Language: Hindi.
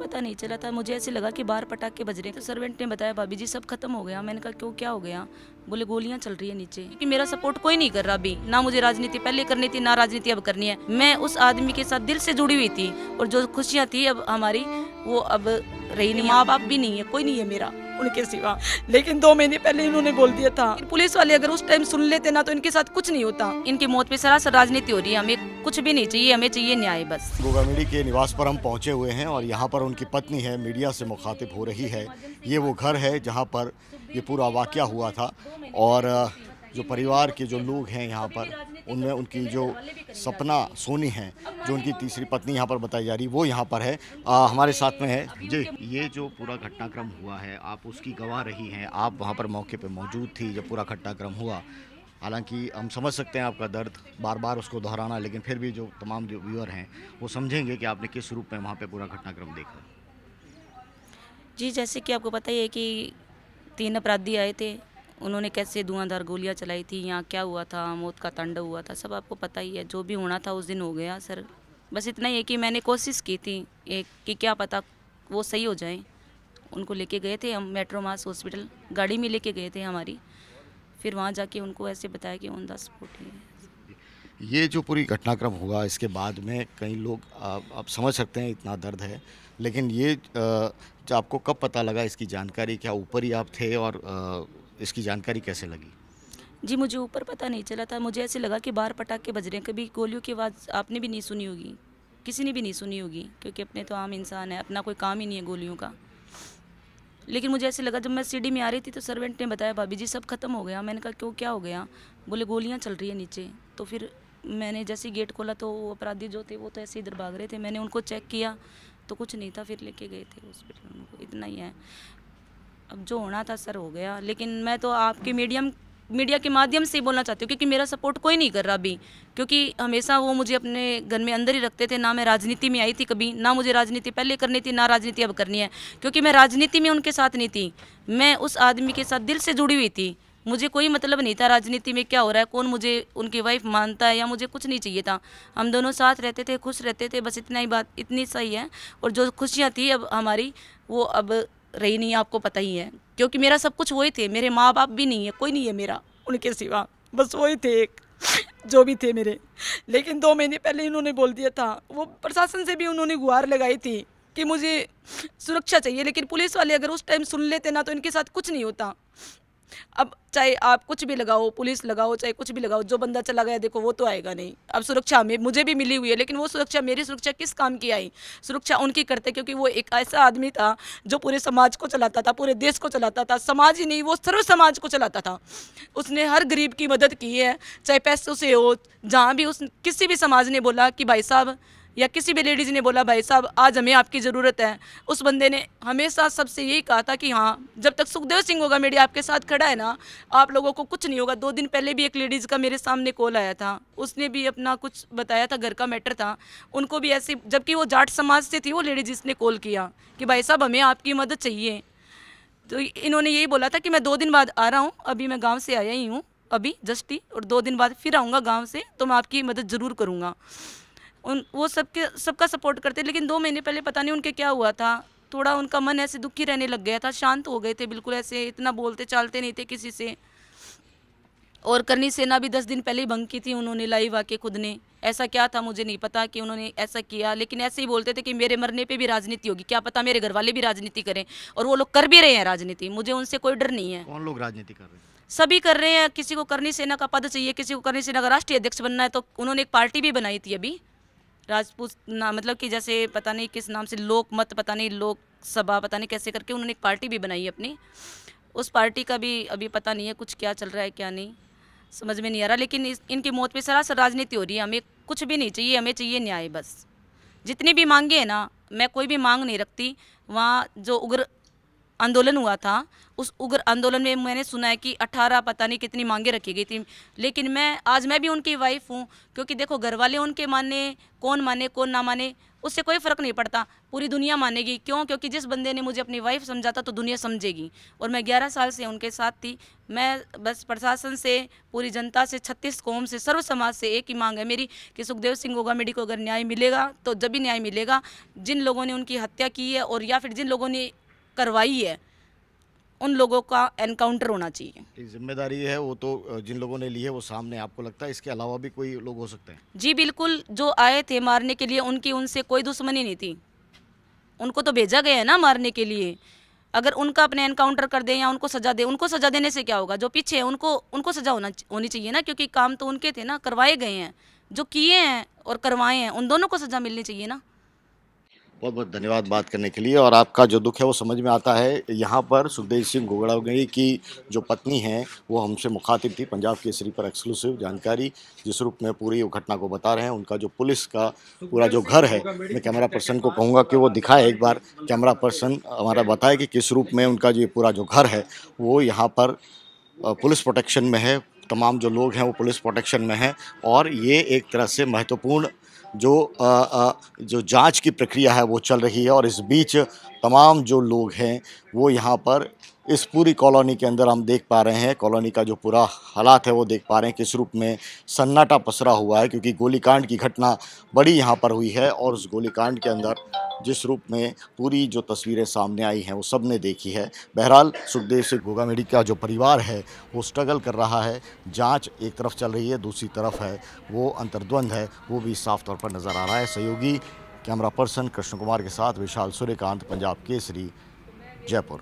पता नहीं चला था, मुझे ऐसे लगा कि बाहर पटाखे बज रहे थे। तो सर्वेंट ने बताया भाभी जी सब खत्म हो गया। मैंने कहा क्यों, क्या हो गया? बोले गोलियां चल रही है नीचे। क्योंकि मेरा सपोर्ट कोई नहीं कर रहा अभी, ना मुझे राजनीति पहले करनी थी ना राजनीति अब करनी है। मैं उस आदमी के साथ दिल से जुड़ी हुई थी और जो खुशियां थी अब हमारी वो अब रही नहीं। माँ बाप भी नहीं है, कोई नहीं है मेरा उनके सिवा। लेकिन 2 महीने पहले इन्होंने बोल दिया था। पुलिस वाले अगर उस टाइम सुन लेते ना तो इनके साथ कुछ नहीं होता। इनकी मौत पे सरासर राजनीति हो रही है। हमें कुछ भी नहीं चाहिए, हमें चाहिए न्याय बस। गोगामेडी के निवास पर हम पहुंचे हुए हैं और यहाँ पर उनकी पत्नी है, मीडिया से मुखातिब हो रही है। ये वो घर है जहाँ पर ये पूरा वाकया हुआ था और जो परिवार के जो लोग हैं यहाँ पर, उनमें उनकी जो सपना सोनी है, जो उनकी तीसरी पत्नी यहाँ पर बताई जा रही, वो यहाँ पर है, हमारे साथ में है जी। ये जो पूरा घटनाक्रम हुआ है, आप उसकी गवाह रही हैं, आप वहाँ पर मौके पे मौजूद थी जब पूरा घटनाक्रम हुआ। हालांकि हम समझ सकते हैं आपका दर्द, बार बार उसको दोहराना, लेकिन फिर भी जो तमाम जो व्यूअर हैं वो समझेंगे कि आपने किस रूप में वहाँ पे पूरा घटनाक्रम देखा। जी, जैसे कि आपको पता ही है कि 3 अपराधी आए थे, उन्होंने कैसे धुआंधार गोलियां चलाई थी, यहाँ क्या हुआ था, मौत का तांडव हुआ था, सब आपको पता ही है। जो भी होना था उस दिन हो गया सर। बस इतना ही है कि मैंने कोशिश की थी एक कि क्या पता वो सही हो जाए। उनको लेके गए थे हम मेट्रो मास हॉस्पिटल, गाड़ी में लेके गए थे हमारी। फिर वहाँ जाके उनको ऐसे बताया कि ऑन द स्पॉट ही। ये जो पूरी घटनाक्रम हुआ इसके बाद में कई लोग आप समझ सकते हैं इतना दर्द है, लेकिन ये जो आपको कब पता लगा इसकी जानकारी, क्या ऊपर ही आप थे और इसकी जानकारी कैसे लगी? जी, मुझे ऊपर पता नहीं चला था, मुझे ऐसे लगा कि बाहर पटाखे बज रहे हैं। कभी गोलियों की आवाज़ आपने भी नहीं सुनी होगी, किसी ने भी नहीं सुनी होगी, क्योंकि अपने तो आम इंसान है, अपना कोई काम ही नहीं है गोलियों का। लेकिन मुझे ऐसे लगा जब मैं सीढ़ी में आ रही थी तो सर्वेंट ने बताया भाभी जी सब खत्म हो गया। मैंने कहा क्यों, क्या हो गया? बोले गोलियां चल रही है नीचे। तो फिर मैंने जैसे गेट खोला तो वो अपराधी जो थे वो तो ऐसे इधर भाग रहे थे। मैंने उनको चेक किया तो कुछ नहीं था, फिर लेके गए थे हॉस्पिटल। उनको इतना ही है, अब जो होना था सर हो गया। लेकिन मैं तो आपके मीडिया के माध्यम से ही बोलना चाहती हूँ, क्योंकि मेरा सपोर्ट कोई नहीं कर रहा अभी। क्योंकि हमेशा वो मुझे अपने घर में अंदर ही रखते थे, ना मैं राजनीति में आई थी कभी, ना मुझे राजनीति पहले करनी थी ना राजनीति अब करनी है। क्योंकि मैं राजनीति में उनके साथ नहीं थी, मैं उस आदमी के साथ दिल से जुड़ी हुई थी। मुझे कोई मतलब नहीं था राजनीति में क्या हो रहा है, कौन मुझे उनकी वाइफ मानता है, या मुझे कुछ नहीं चाहिए था। हम दोनों साथ रहते थे, खुश रहते थे, बस इतना ही बात, इतनी सही है। और जो खुशियाँ थी अब हमारी वो अब रही नहीं, आपको पता ही है। क्योंकि मेरा सब कुछ वही थे, मेरे माँ बाप भी नहीं है, कोई नहीं है मेरा उनके सिवा, बस वही थे एक जो भी थे मेरे। लेकिन 2 महीने पहले इन्होंने बोल दिया था, वो प्रशासन से भी उन्होंने गुहार लगाई थी कि मुझे सुरक्षा चाहिए। लेकिन पुलिस वाले अगर उस टाइम सुन लेते ना तो इनके साथ कुछ नहीं होता। अब चाहे आप कुछ भी लगाओ, पुलिस लगाओ, चाहे कुछ भी लगाओ, जो बंदा चला गया देखो वो तो आएगा नहीं। अब सुरक्षा हमें मुझे भी मिली हुई है, लेकिन वो सुरक्षा, मेरी सुरक्षा किस काम की आई? सुरक्षा उनकी करते, क्योंकि वो एक ऐसा आदमी था जो पूरे समाज को चलाता था, पूरे देश को चलाता था। समाज ही नहीं, वो सर्व समाज को चलाता था। उसने हर गरीब की मदद की है, चाहे पैसों से हो, जहाँ भी उस किसी भी समाज ने बोला कि भाई साहब, या किसी भी लेडीज़ ने बोला भाई साहब आज हमें आपकी ज़रूरत है, उस बंदे ने हमेशा सबसे यही कहा था कि हाँ, जब तक सुखदेव सिंह गोगामेडी आपके साथ खड़ा है ना, आप लोगों को कुछ नहीं होगा। 2 दिन पहले भी एक लेडीज़ का मेरे सामने कॉल आया था, उसने भी अपना कुछ बताया था, घर का मैटर था, उनको भी ऐसे, जबकि वो जाट समाज से थी वो लेडीज़, इसने कॉल किया कि भाई साहब हमें आपकी मदद चाहिए। तो इन्होंने यही बोला था कि मैं 2 दिन बाद आ रहा हूँ, अभी मैं गाँव से आया ही हूँ अभी जस्ट ही, और 2 दिन बाद फिर आऊँगा गाँव से, तो मैं आपकी मदद ज़रूर करूँगा। वो सबका सपोर्ट करते। लेकिन 2 महीने पहले पता नहीं उनके क्या हुआ था, थोड़ा उनका मन ऐसे दुखी रहने लग गया था, शांत हो गए थे बिल्कुल, ऐसे इतना बोलते चालते नहीं थे किसी से। और करनी सेना भी 10 दिन पहले ही भंग की थी उन्होंने लाइव आके खुद ने। ऐसा क्या था मुझे नहीं पता कि उन्होंने ऐसा किया, लेकिन ऐसे ही बोलते थे कि मेरे मरने पे भी राजनीति होगी, क्या पता मेरे घर वाले भी राजनीति करें। और वो लोग कर भी रहे हैं राजनीति, मुझे उनसे कोई डर नहीं है। कौन लोग राजनीति कर रहे हैं? सभी कर रहे हैं। किसी को करनी सेना का पद चाहिए, किसी को करनी सेना का राष्ट्रीय अध्यक्ष बनना है, तो उन्होंने एक पार्टी भी बनाई थी अभी, राजपूत ना, मतलब कि जैसे पता नहीं किस नाम से, लोक मत पता नहीं, लोक सभा पता नहीं कैसे करके उन्होंने एक पार्टी भी बनाई अपनी। उस पार्टी का भी अभी पता नहीं है कुछ क्या चल रहा है क्या नहीं, समझ में नहीं आ रहा। लेकिन इनकी मौत पे सरासर राजनीति हो रही है। हमें कुछ भी नहीं चाहिए, हमें चाहिए न्याय बस। जितनी भी मांगे हैं ना, मैं कोई भी मांग नहीं रखती। वहाँ जो उग्र आंदोलन हुआ था, उस उग्र आंदोलन में मैंने सुना है कि 18 पता नहीं कितनी मांगे रखी गई थी। लेकिन आज मैं भी उनकी वाइफ हूँ, क्योंकि देखो घर वाले उनके माने कौन ना माने उससे कोई फ़र्क नहीं पड़ता, पूरी दुनिया मानेगी। क्यों? क्योंकि जिस बंदे ने मुझे अपनी वाइफ समझा था तो दुनिया समझेगी। और मैं 11 साल से उनके साथ थी। मैं बस प्रशासन से, पूरी जनता से, 36 कौम से, सर्व समाज से एक ही मांग है मेरी कि सुखदेव सिंह गोगामेडी को अगर न्याय मिलेगा तो जब भी न्याय मिलेगा, जिन लोगों ने उनकी हत्या की है और या फिर जिन लोगों ने करवाई है उन लोगों का एनकाउंटर होना चाहिए। जिम्मेदारी है वो तो जिन लोगों ने ली है वो सामने, आपको लगता है इसके अलावा भी कोई लोग हो सकते हैं? जी बिल्कुल, जो आए थे मारने के लिए उनकी उनसे कोई दुश्मनी नहीं थी, उनको तो भेजा गया है ना मारने के लिए। अगर उनका अपने एनकाउंटर कर दें या उनको सजा दे, उनको सजा देने से क्या होगा? जो पीछे है उनको सजा होनी चाहिए ना, क्योंकि काम तो उनके थे ना, करवाए गए हैं, जो किए हैं और करवाए हैं उन दोनों को सजा मिलनी चाहिए ना। बहुत बहुत धन्यवाद बात करने के लिए। और आपका जो दुख है वो समझ में आता है। यहाँ पर सुखदेव सिंह गोगामेडी की जो पत्नी है वो हमसे मुखातिब थी पंजाब केसरी पर एक्सक्लूसिव जानकारी, जिस रूप में पूरी घटना को बता रहे हैं। उनका जो पुलिस का पूरा जो घर है, मैं कैमरा पर्सन को कहूँगा कि वो दिखाए एक बार, कैमरा पर्सन हमारा बताए कि किस रूप में उनका जो पूरा जो घर है वो यहाँ पर पुलिस प्रोटेक्शन में है। तमाम जो लोग हैं वो पुलिस प्रोटेक्शन में हैं और ये एक तरह से महत्वपूर्ण जो जांच की प्रक्रिया है वो चल रही है। और इस बीच तमाम जो लोग हैं वो यहाँ पर इस पूरी कॉलोनी के अंदर हम देख पा रहे हैं, कॉलोनी का जो पूरा हालात है वो देख पा रहे हैं किस रूप में सन्नाटा पसरा हुआ है, क्योंकि गोलीकांड की घटना बड़ी यहाँ पर हुई है। और उस गोलीकांड के अंदर जिस रूप में पूरी जो तस्वीरें सामने आई हैं वो सब ने देखी है। बहरहाल सुखदेव सिंह गोगामेडी का जो परिवार है वो स्ट्रगल कर रहा है, जांच एक तरफ चल रही है, दूसरी तरफ है वो अंतर्द्वंद है, वो भी साफ तौर पर नज़र आ रहा है। सहयोगी कैमरा पर्सन कृष्ण कुमार के साथ विशाल सूर्यकांत, पंजाब केसरी, जयपुर।